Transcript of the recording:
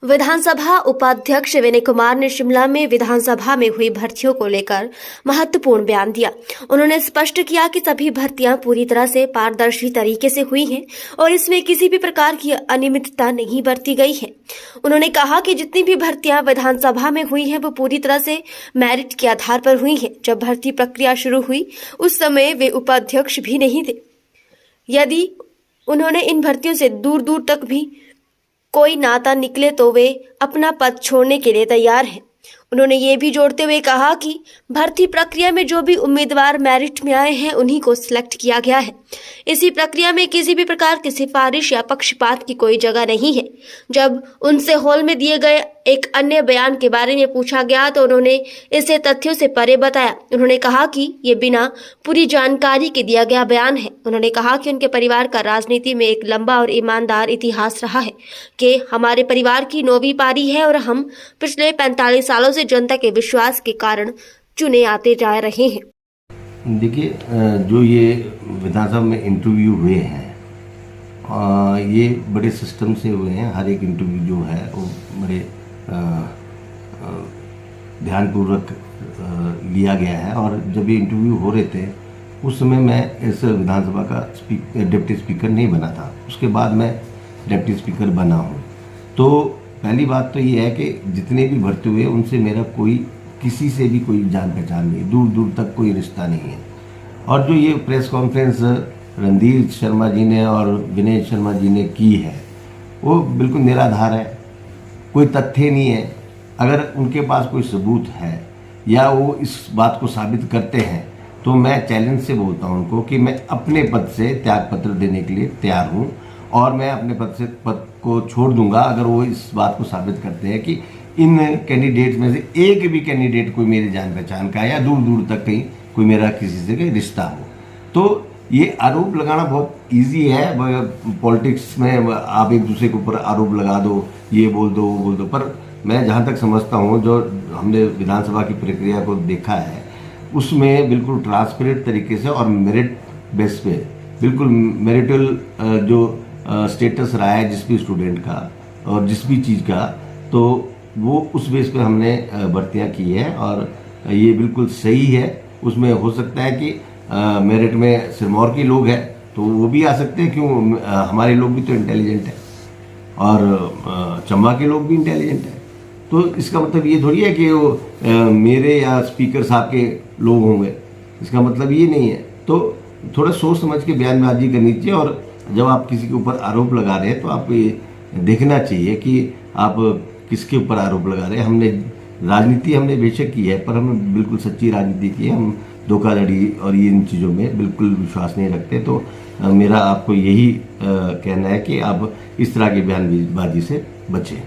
विधानसभा उपाध्यक्ष विनय कुमार ने शिमला में विधानसभा में हुई भर्तियों को लेकर महत्वपूर्ण बयान दिया। उन्होंने स्पष्ट किया कि सभी भर्तियां पूरी तरह से पारदर्शी तरीके से हुई हैं और इसमें किसी भी प्रकार की अनियमितता नहीं बरती गई है। उन्होंने कहा कि जितनी भी भर्तियां विधानसभा में हुई हैं वो पूरी तरह से मेरिट के आधार पर हुई हैं। जब भर्ती प्रक्रिया शुरू हुई उस समय वे उपाध्यक्ष भी नहीं थे। यदि उन्होंने इन भर्तियों से दूर दूर तक भी कोई नाता निकले तो वे अपना पद छोड़ने के लिए तैयार हैं। उन्होंने ये भी जोड़ते हुए कहा कि भर्ती प्रक्रिया में जो भी उम्मीदवार मेरिट में आए हैं उन्हीं को सिलेक्ट किया गया है। इसी प्रक्रिया में किसी भी प्रकार की सिफारिश या पक्षपात की कोई जगह नहीं है। जब उनसे हॉल में दिए गए एक अन्य बयान के बारे में पूछा गया तो उन्होंने इसे तथ्यों से परे बताया। उन्होंने कहा कि ये बिना पूरी जानकारी के दिया गया बयान है। उन्होंने कहा कि उनके परिवार का राजनीति में एक लंबा और ईमानदार इतिहास रहा है कि हमारे परिवार की 9वीं पारी है और हम पिछले 45 सालों से जनता के विश्वास के कारण चुने आते जा रहे हैं। देखिए, जो ये विधानसभा में इंटरव्यू हुए हैं ये बड़े सिस्टम से हुए हैं। हर एक इंटरव्यू जो है वो बड़े ध्यानपूर्वक लिया गया है। और जब ये इंटरव्यू हो रहे थे उस समय मैं इस विधानसभा का डिप्टी स्पीकर नहीं बना था। उसके बाद मैं डिप्टी स्पीकर बना हूँ। तो पहली बात तो ये है कि जितने भी भर्ती हुए उनसे मेरा कोई किसी से भी कोई जान पहचान नहीं, दूर दूर तक कोई रिश्ता नहीं है। और जो ये प्रेस कॉन्फ्रेंस रणधीर शर्मा जी ने और विनय शर्मा जी ने की है वो बिल्कुल निराधार है, कोई तथ्य नहीं है। अगर उनके पास कोई सबूत है या वो इस बात को साबित करते हैं तो मैं चैलेंज से बोलता हूँ उनको कि मैं अपने पद से त्यागपत्र देने के लिए तैयार हूँ और मैं अपने पद को छोड़ दूंगा अगर वो इस बात को साबित करते हैं कि इन कैंडिडेट्स में से एक भी कैंडिडेट कोई मेरी जान पहचान का है या दूर दूर तक कहीं कोई मेरा किसी से कोई रिश्ता हो। तो ये आरोप लगाना बहुत इजी है। पॉलिटिक्स में आप एक दूसरे के ऊपर आरोप लगा दो, ये बोल दो वो बोल दो, पर मैं जहाँ तक समझता हूँ जो हमने विधानसभा की प्रक्रिया को देखा है उसमें बिल्कुल ट्रांसपेरेंट तरीके से और मेरिट बेस पे बिल्कुल मेरिटल जो स्टेटस रहा है जिस भी स्टूडेंट का और जिस भी चीज़ का, तो वो उस बेस पे हमने भर्तियां की है और ये बिल्कुल सही है। उसमें हो सकता है कि मेरिट में सिरमौर के लोग हैं तो वो भी आ सकते हैं, क्यों हमारे लोग भी तो इंटेलिजेंट हैं और चंबा के लोग भी इंटेलिजेंट हैं। तो इसका मतलब ये थोड़ी है कि वो मेरे या स्पीकर साहब के लोग होंगे, इसका मतलब ये नहीं है। तो थोड़ा सोच समझ के बयानबाजी करनी चाहिए और जब आप किसी के ऊपर आरोप लगा रहे हैं तो आप ये देखना चाहिए कि आप किसके ऊपर आरोप लगा रहे हैं। हमने राजनीति हमने बेशक की है पर हमने बिल्कुल सच्ची राजनीति की है। हम धोखाधड़ी और ये इन चीज़ों में बिल्कुल विश्वास नहीं रखते। तो मेरा आपको यही कहना है कि आप इस तरह की बयानबाजी से बचें।